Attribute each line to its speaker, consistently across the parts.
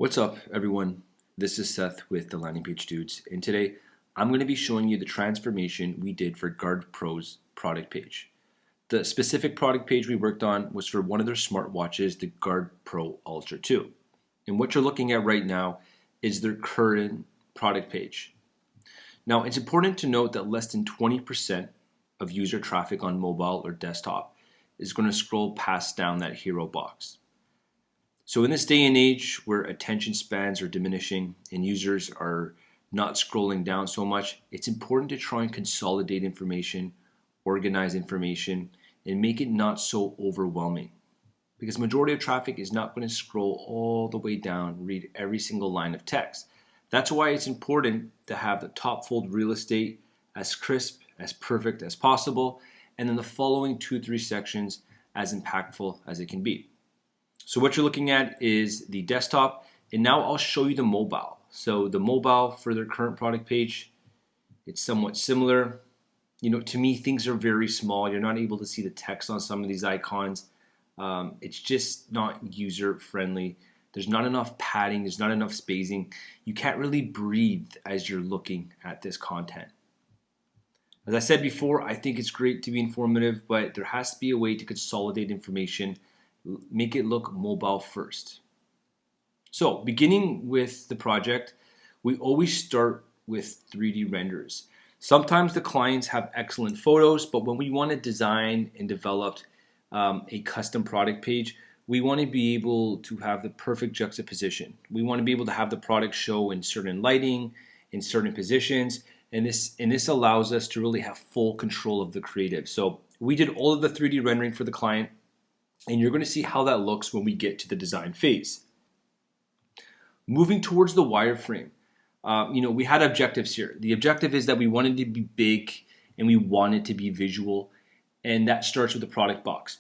Speaker 1: What's up, everyone? This is Seth with the Landing Page Dudes, and today I'm going to be showing you the transformation we did for Guard Pro's product page. The specific product page we worked on was for one of their smartwatches, the Guard Pro Ultra 2. And what you're looking at right now is their current product page. Now, it's important to note that less than 20% of user traffic on mobile or desktop is going to scroll past down that hero box. So in this day and age where attention spans are diminishing and users are not scrolling down so much, it's important to try and consolidate information, organize information, and make it not so overwhelming. Because majority of traffic is not going to scroll all the way down, read every single line of text. That's why it's important to have the top fold real estate as crisp, as perfect as possible, and then the following 2-3 sections as impactful as it can be. So what you're looking at is the desktop, and now I'll show you the mobile. So the mobile for their current product page, it's somewhat similar. To me, things are very small. You're not able to see the text on some of these icons. It's just not user friendly. There's not enough padding. There's not enough spacing. You can't really breathe as you're looking at this content. As I said before, I think it's great to be informative, but there has to be a way to consolidate information, make it look mobile first. So beginning with the project, we always start with 3D renders. Sometimes the clients have excellent photos, but when we want to design and develop a custom product page, we want to be able to have the perfect juxtaposition. We want to be able to have the product show in certain lighting, in certain positions, and this allows us to really have full control of the creative. So we did all of the 3D rendering for the client, and you're going to see how that looks when we get to the design phase. Moving towards the wireframe, we had objectives here. The objective is that we wanted to be big and we wanted to be visual, and that starts with the product box.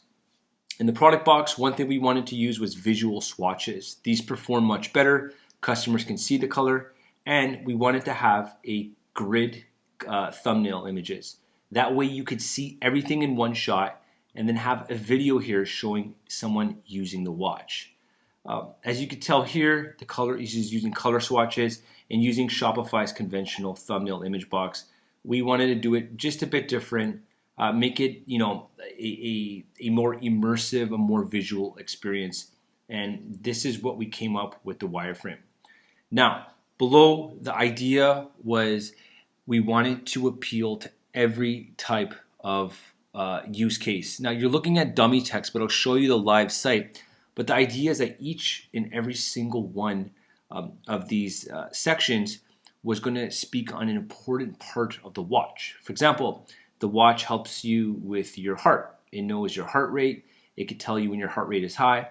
Speaker 1: In the product box, one thing we wanted to use was visual swatches. These perform much better. Customers can see the color, and we wanted to have a grid thumbnail images. That way you could see everything in one shot and then have a video here showing someone using the watch. As you can tell here, the color is using color swatches and using Shopify's conventional thumbnail image box. We wanted to do it just a bit different, make it a more immersive, a more visual experience. And this is what we came up with the wireframe. Now, below, the idea was we wanted to appeal to every type of use case. Now you're looking at dummy text, but I'll show you the live site. But the idea is that each and every single one of these sections was going to speak on an important part of the watch. For example, the watch helps you with your heart. It knows your heart rate. It could tell you when your heart rate is high.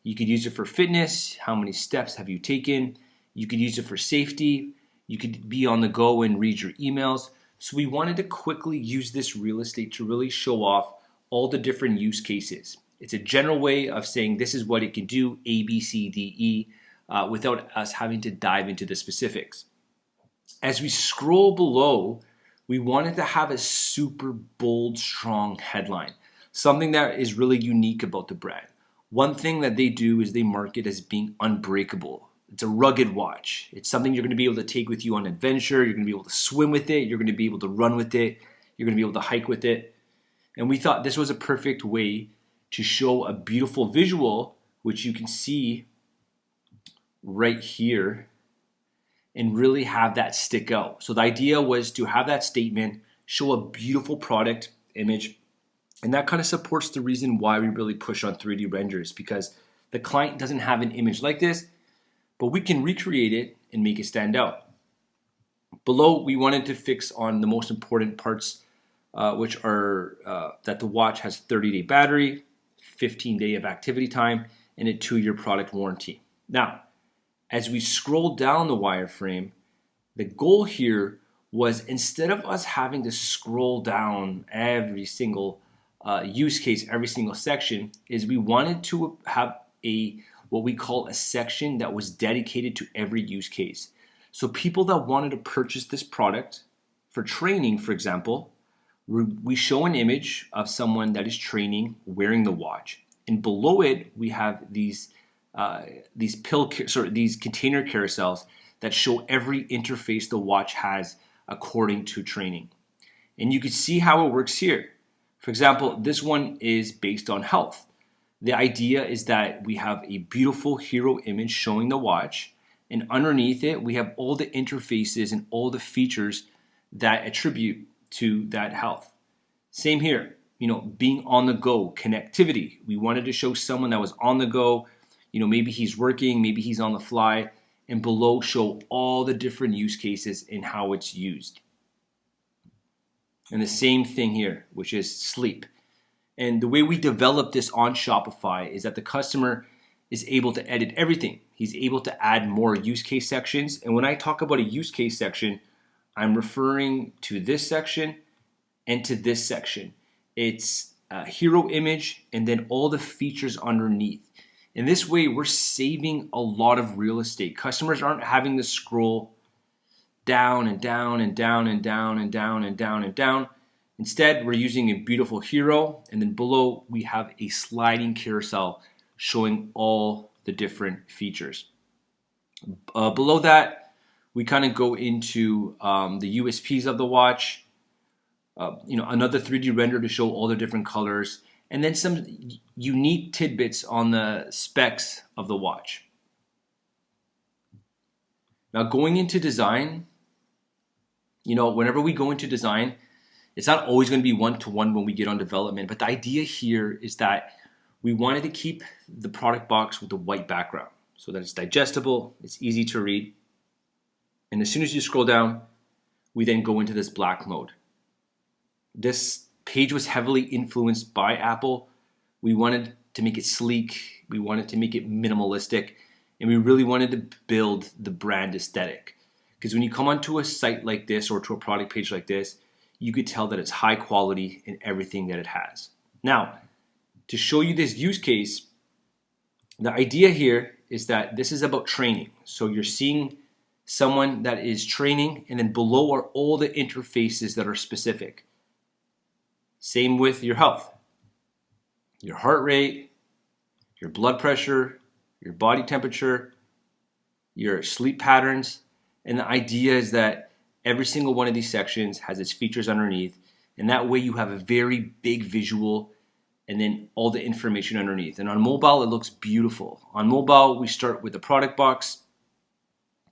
Speaker 1: You could use it for fitness. How many steps have you taken? You could use it for safety. You could be on the go and read your emails. So we wanted to quickly use this real estate to really show off all the different use cases. It's a general way of saying this is what it can do, A, B, C, D, E, without us having to dive into the specifics. As we scroll below, we wanted to have a super bold, strong headline, something that is really unique about the brand. One thing that they do is they market as being unbreakable. It's a rugged watch. It's something you're going to be able to take with you on adventure. You're going to be able to swim with it. You're going to be able to run with it. You're going to be able to hike with it. And we thought this was a perfect way to show a beautiful visual, which you can see right here, and really have that stick out. So the idea was to have that statement, show a beautiful product image, and that kind of supports the reason why we really push on 3D renders, because the client doesn't have an image like this, but we can recreate it and make it stand out. Below, we wanted to fix on the most important parts, which are that the watch has 30-day battery, 15-day of activity time, and a 2-year product warranty. Now, as we scroll down the wireframe, the goal here was, instead of us having to scroll down every single use case, every single section, is we wanted to have what we call a section that was dedicated to every use case. So people that wanted to purchase this product for training, for example, we show an image of someone that is training wearing the watch, and below it we have these these these container carousels that show every interface the watch has according to training. And you can see how it works here. For example, this one is based on health. The idea is that we have a beautiful hero image showing the watch, and underneath it we have all the interfaces and all the features that attribute to that health. Same here, being on the go, connectivity. We wanted to show someone that was on the go, maybe he's working, maybe he's on the fly, and below show all the different use cases and how it's used. And the same thing here, which is sleep. And the way we develop this on Shopify is that the customer is able to edit everything. He's able to add more use case sections. And when I talk about a use case section, I'm referring to this section and to this section. It's a hero image and then all the features underneath. In this way, we're saving a lot of real estate. Customers aren't having to scroll down and down and down and down and down and down and down. Instead, we're using a beautiful hero, and then below we have a sliding carousel showing all the different features. Below that, we kind of go into the USPs of the watch, another 3D render to show all the different colors, and then some unique tidbits on the specs of the watch. Now, going into design, whenever we go into design, it's not always going to be one-to-one when we get on development, but the idea here is that we wanted to keep the product box with a white background so that it's digestible, it's easy to read. And as soon as you scroll down, we then go into this black mode. This page was heavily influenced by Apple. We wanted to make it sleek, we wanted to make it minimalistic, and we really wanted to build the brand aesthetic. Because when you come onto a site like this or to a product page like this, you could tell that it's high quality in everything that it has. Now, to show you this use case, the idea here is that this is about training. So you're seeing someone that is training, and then below are all the interfaces that are specific. Same with your health. Your heart rate, your blood pressure, your body temperature, your sleep patterns. And the idea is that every single one of these sections has its features underneath, and that way you have a very big visual and then all the information underneath. And on mobile, it looks beautiful. On mobile, we start with the product box,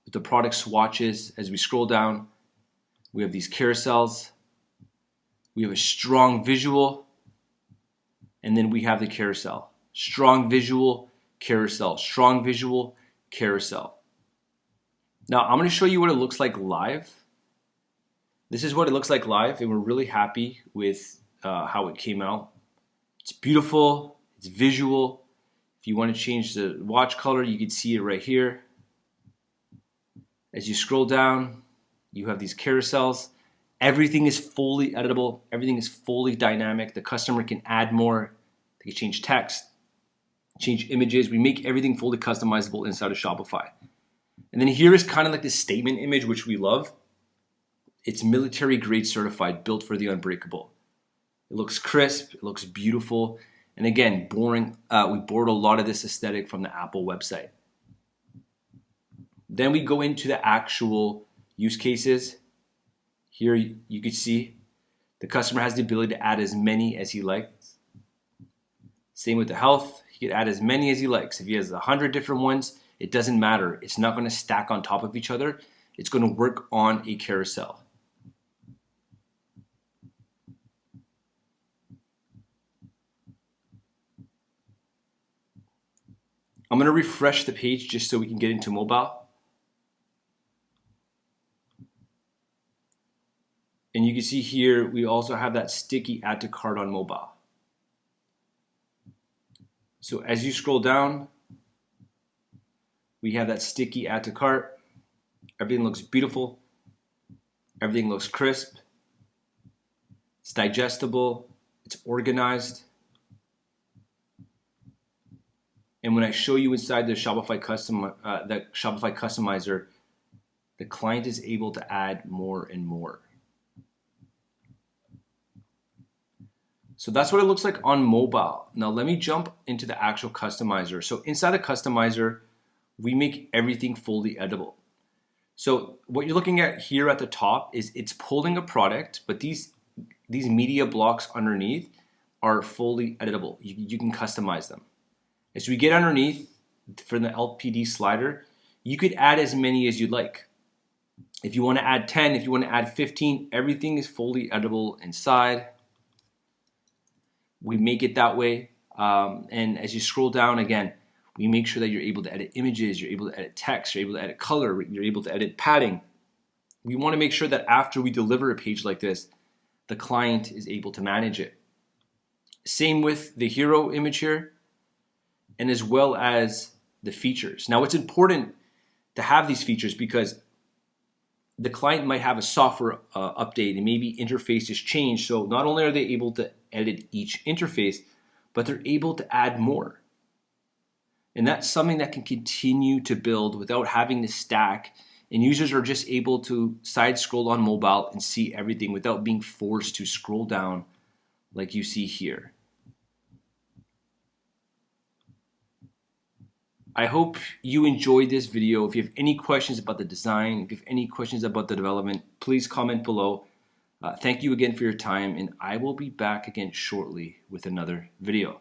Speaker 1: with the product swatches. As we scroll down, we have these carousels. We have a strong visual, and then we have the carousel. Strong visual, carousel. Strong visual, carousel. Now, I'm going to show you what it looks like live. This is what it looks like live, and we're really happy with how it came out. It's beautiful, it's visual. If you want to change the watch color, you can see it right here. As you scroll down, you have these carousels. Everything is fully editable, everything is fully dynamic. The customer can add more, they can change text, change images. We make everything fully customizable inside of Shopify. And then here is kind of like the statement image, which we love. It's military grade certified, built for the Unbreakable. It looks crisp, it looks beautiful, and again, boring. We borrowed a lot of this aesthetic from the Apple website. Then we go into the actual use cases. Here you can see the customer has the ability to add as many as he likes. Same with the health, he can add as many as he likes. If he has 100 different ones, it doesn't matter. It's not going to stack on top of each other. It's going to work on a carousel. I'm going to refresh the page just so we can get into mobile. And you can see here, we also have that sticky add to cart on mobile. So as you scroll down, we have that sticky add to cart. Everything looks beautiful. Everything looks crisp. It's digestible. It's organized. And when I show you inside the Shopify customizer, the client is able to add more and more. So that's what it looks like on mobile. Now let me jump into the actual customizer. So inside the customizer, we make everything fully editable. So what you're looking at here at the top is it's pulling a product, but these media blocks underneath are fully editable. You can customize them. As we get underneath for the LPD slider, you could add as many as you'd like. If you want to add 10, if you want to add 15, everything is fully editable inside. We make it that way. And as you scroll down again, we make sure that you're able to edit images, you're able to edit text, you're able to edit color, you're able to edit padding. We want to make sure that after we deliver a page like this, the client is able to manage it. Same with the hero image here, and as well as the features. Now it's important to have these features because the client might have a software update and maybe interfaces change. So not only are they able to edit each interface, but they're able to add more. And that's something that can continue to build without having to stack. And users are just able to side scroll on mobile and see everything without being forced to scroll down like you see here. I hope you enjoyed this video. If you have any questions about the design, if you have any questions about the development, please comment below. Thank you again for your time, and I will be back again shortly with another video.